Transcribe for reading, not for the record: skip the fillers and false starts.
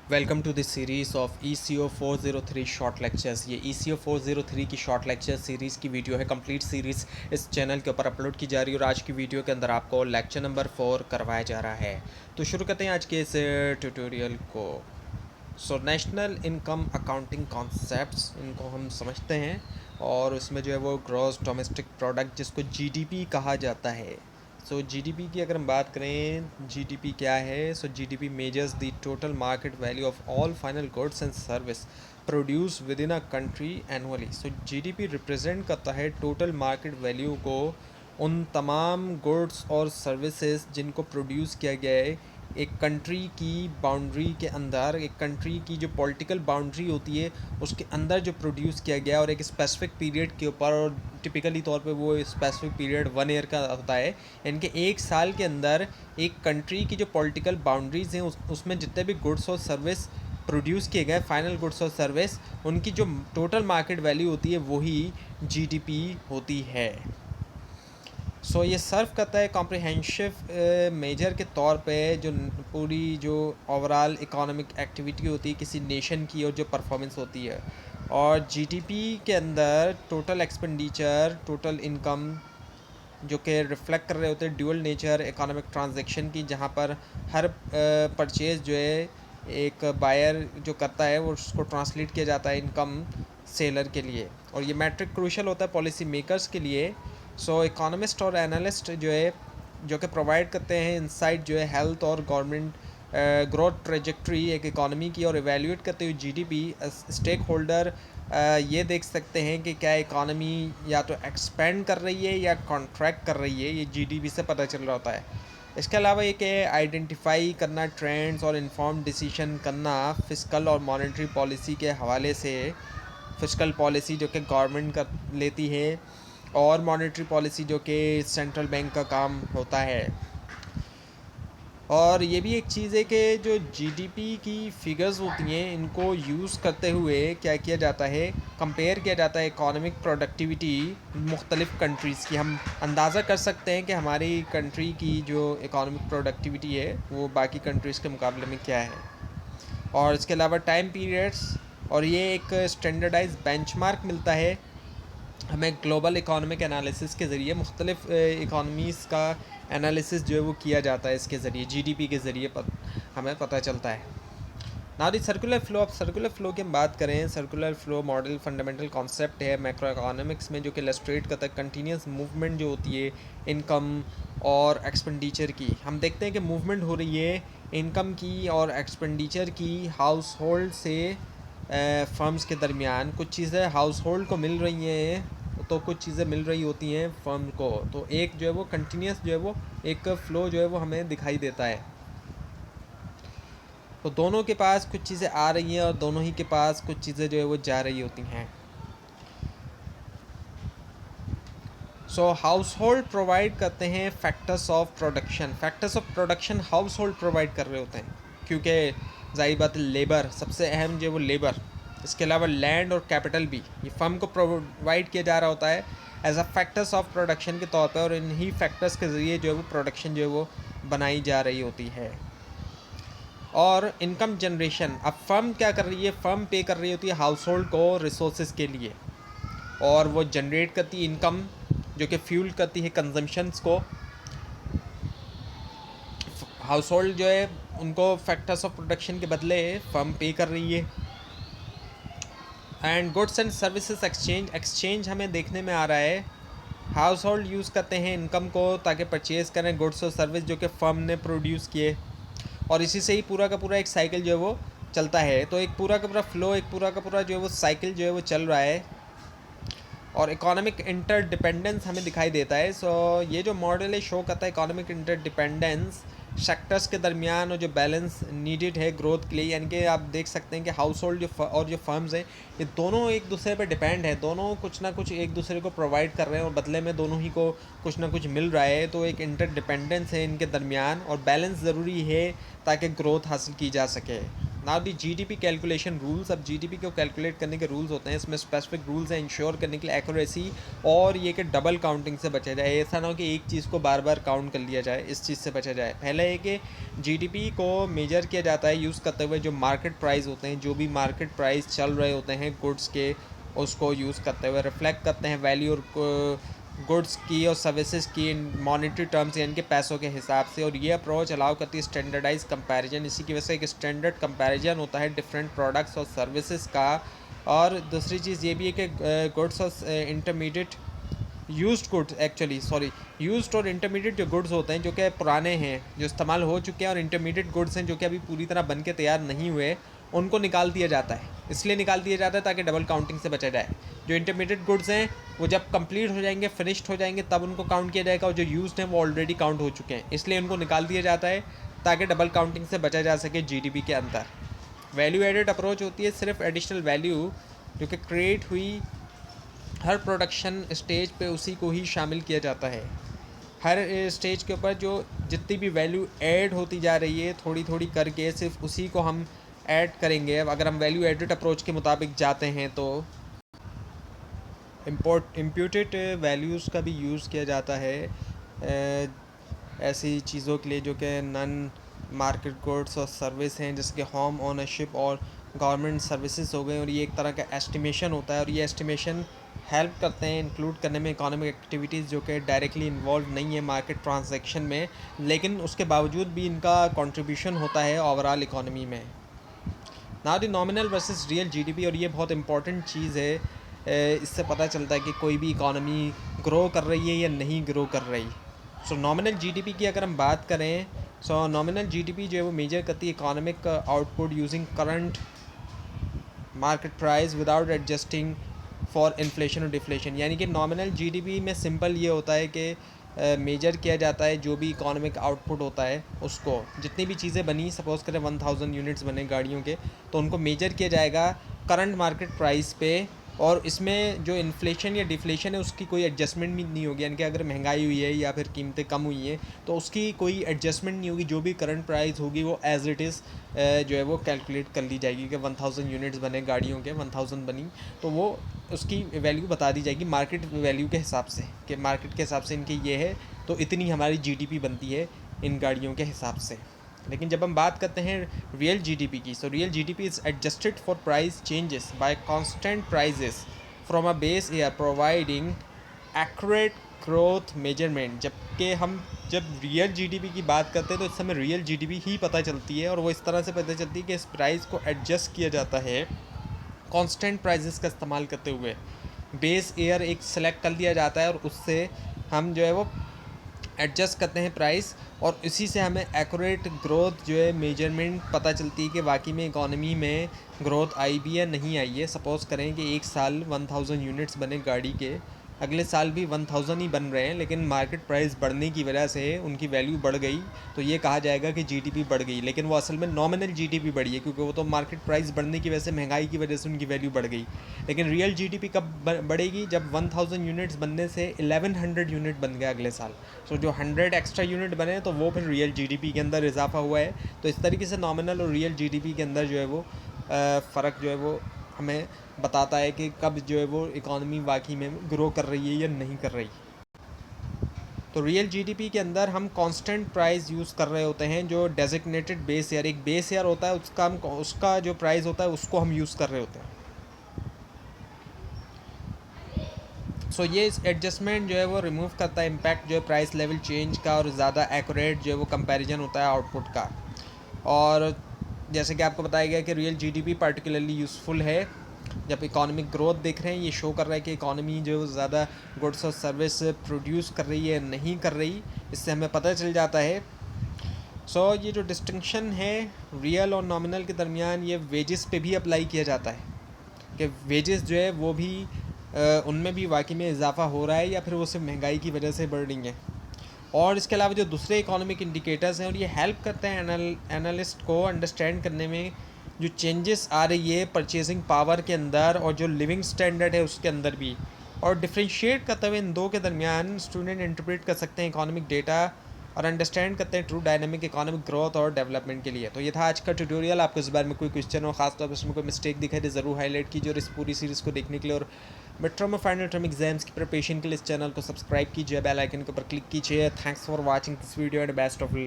Welcome to this series of ECO 403 short lectures. ये ECO 403 की short lecture series की video है। Complete series इस चैनल के ऊपर अपलोड की जा रही है और आज की वीडियो के अंदर आपको लेक्चर नंबर 4 करवाया जा रहा है। तो शुरू करते हैं आज के इस ट्यूटोरियल को। नेशनल इनकम अकाउंटिंग कॉन्सेप्ट्स, इनको हम समझते हैं और उसमें जो है वो ग्रॉस डोमेस्टिक प्रोडक्ट जिसको GDP कहा जाता है। GDP की अगर हम बात करें, GDP क्या है? GDP measures the total market value of all final goods and service produce with in a country annually. GDP represent करता है टोटल मार्केट वैल्यू को, उन तमाम गुड्स और सर्विसेज जिनको प्रोड्यूस किया गया है एक कंट्री की बाउंड्री के अंदर, एक कंट्री की जो पॉलिटिकल बाउंड्री होती है उसके अंदर जो प्रोड्यूस किया गया और एक स्पेसिफिक पीरियड के ऊपर, और टिपिकली तौर पे वो स्पेसिफिक पीरियड 1 ईयर का होता है। यानी कि 1 साल के अंदर एक कंट्री की जो पॉलिटिकल बाउंड्रीज़ हैं उसमें जितने भी गुड्स और सर्विस प्रोड्यूस किए गए, फाइनल गुड्स और सर्विस, उनकी जो टोटल मार्केट वैल्यू होती है वही GDP होती है। ये सर्व करता है कॉम्प्रिहेंसिव मेजर के तौर पे जो पूरी जो ओवरऑल इकोनॉमिक एक्टिविटी होती है किसी नेशन की और जो परफॉर्मेंस होती है। और GDP के अंदर टोटल एक्सपेंडिचर, टोटल इनकम जो कि रिफ्लेक्ट कर रहे होते हैं ड्यूअल नेचर इकोनॉमिक ट्रांजैक्शन की, जहाँ पर हर परचेज जो है एक बायर जो करता है वो उसको ट्रांसलेट किया जाता है इनकम सेलर के लिए, और ये मैट्रिक क्रूशल होता है पॉलिसी मेकर्स के लिए। इकोनॉमिस्ट और एनालिस्ट जो है जो कि प्रोवाइड करते हैं इंसाइट जो है हेल्थ और गवर्नमेंट ग्रोथ ट्रेजेक्ट्री एक इकॉनमी की, और एवेल्यूएट करते हुए GDP स्टेक होल्डर ये देख सकते हैं कि क्या इकॉनमी या तो एक्सपेंड कर रही है या कॉन्ट्रैक्ट कर रही है, ये GDP से पता चल रहा होता है। इसके अलावा ये कि आइडेंटिफाई करना ट्रेंड्स और इन्फॉर्म डिसीजन करना फिस्कल और मॉनेटरी पॉलिसी के हवाले से, फिस्कल पॉलिसी जो कि गवर्नमेंट कर लेती है और मॉनेटरी पॉलिसी जो कि सेंट्रल बैंक का काम होता है। और ये भी एक चीज़ है कि जो GDP की फिगर्स होती हैं इनको यूज़ करते हुए क्या किया जाता है, कंपेयर किया जाता है इकोनॉमिक प्रोडक्टिविटी मुख्तलिफ़ कंट्रीज़ की। हम अंदाज़ा कर सकते हैं कि हमारी कंट्री की जो इकोनॉमिक प्रोडक्टिविटी है वो बाकी कंट्रीज़ के मुकाबले में क्या है। और इसके अलावा टाइम पीरियड्स, और ये एक स्टैंडर्डाइज बेंचमार्क मिलता है हमें ग्लोबल इकोनॉमिक एनालिसिस के ज़रिए। मुख्तलिफ़ इकोनमीज़ का एनालिसिस जो है वो किया जाता है इसके ज़रिए, GDP के ज़रिए हमें पता चलता है। Now the circular flow. अब सर्कुलर फ्लो की हम बात करें, circular flow model fundamental concept है मैक्रो इकोनॉमिक्स में जो कि इलस्ट्रेट करता है कंटिन्यूस मूवमेंट जो होती है इनकम और एक्सपेंडिचर की। हम देखते हैं कि मूवमेंट हो रही है इनकम की और एक्सपेंडिचर की हाउस होल्ड से फर्म्स के दरमियान। कुछ चीज़ें हाउस होल्ड को मिल रही हैं तो कुछ चीज़ें मिल रही होती हैं फर्म को, तो एक जो है वो कंटिन्यूस जो है वो एक फ़्लो जो है वो हमें दिखाई देता है। तो दोनों के पास कुछ चीज़ें आ रही हैं और दोनों ही के पास कुछ चीज़ें जो है वो जा रही होती हैं। हाउस होल्ड प्रोवाइड करते हैं factors of production. Factors of production house hold provide कर रहे होते हैं, क्योंकि जाहिर बात लेबर सबसे अहम जो है वो लेबर। इसके अलावा लैंड और कैपिटल भी ये फर्म को प्रोवाइड किया जा रहा होता है as a factors of production के तौर पर, और इन्हीं फैक्टर्स के ज़रिए जो है वो प्रोडक्शन जो है वो बनाई जा रही होती है। और इनकम जनरेशन, अब फर्म क्या कर रही है, फर्म पे कर रही होती है हाउस होल्ड को रिसोर्सेज के लिए, और वो जनरेट करती है इनकम जो कि फ्यूल करती है कंजम्पशंस को। हाउस होल्ड जो है उनको फैक्टर्स ऑफ प्रोडक्शन के बदले फर्म पे कर रही है। And goods and services exchange हमें देखने में आ रहा है हाउस होल्ड यूज़ करते हैं इनकम को ताकि परचेज़ करें गुड्स और सर्विस जो कि फर्म ने प्रोड्यूस किए, और इसी से ही पूरा का पूरा एक साइकिल जो है वो चलता है। तो एक पूरा का पूरा फ्लो, एक पूरा का पूरा जो है वो साइकिल जो है वो चल रहा है, और इकोनॉमिक इंटरडिपेंडेंस हमें दिखाई देता है। ये जो मॉडल है शो करता है इकोनॉमिक इंटरडिपेंडेंस सेक्टर्स के दरमियान, और जो बैलेंस नीडेड है ग्रोथ के लिए। यानी कि आप देख सकते हैं कि हाउस होल्ड और जो फर्म्स हैं ये दोनों एक दूसरे पर डिपेंड है, दोनों कुछ ना कुछ एक दूसरे को प्रोवाइड कर रहे हैं और बदले में दोनों ही को कुछ ना कुछ मिल रहा है। तो एक इंटरडिपेंडेंस है इनके दरमियान, और बैलेंस ज़रूरी है ताकि ग्रोथ हासिल की जा सके। Now the GDP calculation rules. अब जीडीपी को कैलकुलेट करने के रूल्स होते हैं, इसमें स्पेसिफिक रूल्स हैं इंश्योर करने के लिए एक्यूरेसी और ये कि डबल काउंटिंग से बचा जाए। ऐसा ना हो कि एक चीज़ को बार बार काउंट कर लिया जाए, इस चीज़ से बचा जाए। पहला है कि जीडीपी को मेजर किया जाता है यूज़ करते हुए जो मार्केट प्राइस होते हैं, जो भी मार्केट प्राइस चल रहे होते हैं गुड्स के, उसको यूज़ करते हुए रिफ्लेक्ट करते हैं वैल्यू और गुड्स की और सर्विसेज की मॉनेटरी टर्म्स यानी कि पैसों के हिसाब से। और ये अप्रोच अलाउ करती है स्टैंडर्डाइज कंपैरिजन। इसी की वजह से एक स्टैंडर्ड कंपैरिजन होता है डिफरेंट प्रोडक्ट्स और सर्विसेज का। और दूसरी चीज़ ये भी है कि गुड्स और इंटरमीडिएट यूज्ड गुड्स यूज्ड और इंटरमीडिएट जो गुड्स होते हैं जो कि पुराने हैं, जो इस्तेमाल हो चुके हैं, और इंटरमीडिएट गुड्स हैं जो कि अभी पूरी तरह बन के तैयार नहीं हुए, उनको निकाल दिया जाता है। इसलिए निकाल दिया जाता है ताकि डबल काउंटिंग से बचा जाए। जो इंटरमीडिएट गुड्स हैं वो जब कंप्लीट हो जाएंगे, फिनिश्ड हो जाएंगे, तब उनको काउंट किया जाएगा, और जो यूज्ड हैं वो ऑलरेडी काउंट हो चुके हैं, इसलिए उनको निकाल दिया जाता है ताकि डबल काउंटिंग से बचा जा सके जीडीपी के अंदर। वैल्यू एडेड अप्रोच होती है सिर्फ एडिशनल वैल्यू जो कि क्रिएट हुई हर प्रोडक्शन स्टेज पे उसी को ही शामिल किया जाता है। हर स्टेज के ऊपर जो जितनी भी वैल्यू ऐड होती जा रही है थोड़ी थोड़ी करके, सिर्फ उसी को हम ऐड करेंगे। अब अगर हम वैल्यू एडेड अप्रोच के मुताबिक जाते हैं तो इम्प्यूटेड वैल्यूज़ का भी यूज़ किया जाता है ऐसी चीज़ों के लिए जो कि नॉन मार्केट गुड्स और सर्विस हैं, जैसे कि होम ओनरशिप और गवर्नमेंट सर्विसेज हो गए। और ये एक तरह का एस्टिमेशन होता है, और ये एस्टिमेशन हेल्प करते हैं इंक्लूड करने में इकोनॉमिक एक्टिविटीज़ जो कि डायरेक्टली इन्वॉल्व नहीं है मार्केट ट्रांजैक्शन में, लेकिन उसके बावजूद भी इनका कंट्रीब्यूशन होता है ओवरऑल इकोनॉमी में। Now the nominal versus real GDP, और ये बहुत इंपॉर्टेंट चीज़ है, इससे पता चलता है कि कोई भी इकोनॉमी ग्रो कर रही है या नहीं ग्रो कर रही। सो नॉमिनल जीडीपी की अगर हम बात करें, सो नॉमिनल जीडीपी जो है वो मेजर करती है economic output using current market price without adjusting for inflation और डिफ्लेशन। यानी कि नॉमिनल जीडीपी में सिंपल ये होता है कि मेजर किया जाता है जो भी इकोनॉमिक आउटपुट होता है उसको, जितनी भी चीज़ें बनी, सपोज़ करें 1000 यूनिट्स बने गाड़ियों के, तो उनको मेजर किया जाएगा करंट मार्केट प्राइस पे। और इसमें जो इन्फ्लेशन या डिफ्लेशन है उसकी कोई एडजस्टमेंट भी नहीं होगी, यानी कि अगर महंगाई हुई है या फिर कीमतें कम हुई हैं तो उसकी कोई एडजस्टमेंट नहीं होगी। जो भी करंट प्राइस होगी वो एज इट इज़ जो है वो कैलकुलेट कर ली जाएगी कि 1000 यूनिट्स बने गाड़ियों के, 1000 बनी, तो वो उसकी वैल्यू बता दी जाएगी मार्केट वैल्यू के हिसाब से, कि मार्केट के हिसाब से इनकी ये है तो इतनी हमारी जीडीपी बनती है इन गाड़ियों के हिसाब से। लेकिन जब हम बात करते हैं रियल जीडीपी की, so real GDP is adjusted for price changes by constant prices from a base year providing accurate growth measurement. जबकि हम जब रियल जीडीपी की बात करते हैं तो इस समय रियल जीडीपी ही पता चलती है, और वो इस तरह से पता चलती है कि इस प्राइस को एडजस्ट किया जाता है कांस्टेंट प्राइजेस का इस्तेमाल करते हुए। बेस ईयर एक सेलेक्ट कर लिया जाता है और उससे हम जो है वो एडजस्ट करते हैं प्राइस, और इसी से हमें एक्यूरेट ग्रोथ जो है मेजरमेंट पता चलती है कि वाकई में इकॉनमी में ग्रोथ आई भी है नहीं आई है। सपोज़ करें कि एक साल 1000 यूनिट्स बने गाड़ी के, अगले साल भी 1000 ही बन रहे हैं, लेकिन मार्केट प्राइस बढ़ने की वजह से उनकी वैल्यू बढ़ गई, तो ये कहा जाएगा कि जीडीपी बढ़ गई। लेकिन वो असल में नॉमिनल जीडीपी बढ़ी है, क्योंकि वो तो मार्केट प्राइस बढ़ने की वजह से, महंगाई की वजह से उनकी वैल्यू बढ़ गई। लेकिन रियल जीडीपी कब बढ़ेगी? जब 1000 यूनिट्स बनने से 1100 यूनिट बन गया अगले साल। सो जो 100 एक्स्ट्रा यूनिट बने तो वो फिर रियल जीडीपी के अंदर इजाफा हुआ है। तो इस तरीके से नॉमिनल और रियल जीडीपी के अंदर जो है वो फ़र्क जो है वो हमें बताता है कि कब जो है वो इकॉनमी वाकई में ग्रो कर रही है या नहीं कर रही। तो रियल जीडीपी के अंदर हम कांस्टेंट प्राइस यूज़ कर रहे होते हैं, जो डेजिग्नेटेड बेस ईयर, एक बेस ईयर होता है उसका, हम उसका जो प्राइस होता है उसको हम यूज़ कर रहे होते हैं। सो ये एडजस्टमेंट जो है वो रिमूव करता है इम्पैक्ट जो है प्राइस लेवल चेंज का, और ज़्यादा एक्यूरेट जो है वो कंपैरिजन होता है आउटपुट का। और जैसे कि आपको बताया गया कि रियल जीडीपी पार्टिकुलरली यूज़फुल है जब इकोनॉमिक ग्रोथ देख रहे हैं। ये शो कर रहा है कि इकोनॉमी जो है ज़्यादा गुड्स और सर्विस प्रोड्यूस कर रही है नहीं कर रही, इससे हमें पता चल जाता है। सो ये जो डिस्टिंक्शन है रियल और नॉमिनल के दरमियान, ये वेजेस पे भी अप्लाई किया जाता है कि वेजेस जो है वो भी उनमें भी वाकई में इजाफा हो रहा है या फिर वो सिर्फ महंगाई की वजह से बढ़ रही हैं। और इसके अलावा जो दूसरे इकोनॉमिक इंडिकेटर्स हैं, और ये हेल्प करते हैं एनालिस्ट को अंडरस्टैंड करने में जो चेंजेस आ रही है परचेजिंग पावर के अंदर और जो लिविंग स्टैंडर्ड है उसके अंदर भी। और डिफ्रेंशिएट करते हुए इन दो के दरमियान स्टूडेंट इंटरप्रेट कर सकते हैं इकोनॉमिक डेटा और अंडरस्टैंड करते हैं ट्रू डायनामिक इकोनॉमिक ग्रोथ और डेवलपमेंट के लिए। तो ये था आज का ट्यूटोरियल। आपको इस बारे में कोई क्वेश्चन हो, खासतौर पर उसमें कोई मिस्टेक दिखाई दे ज़रूर हाईलाइट कीजिए। और इस पूरी सीरीज़ को देखने के लिए और मिड टर्म और फाइनल टर्म एग्जाम्स की प्रिपरेशन के लिए इस चैनल को सब्सक्राइब कीजिए, बेल आइकन के ऊपर क्लिक कीजिए। Thanks for watching this video and best of luck.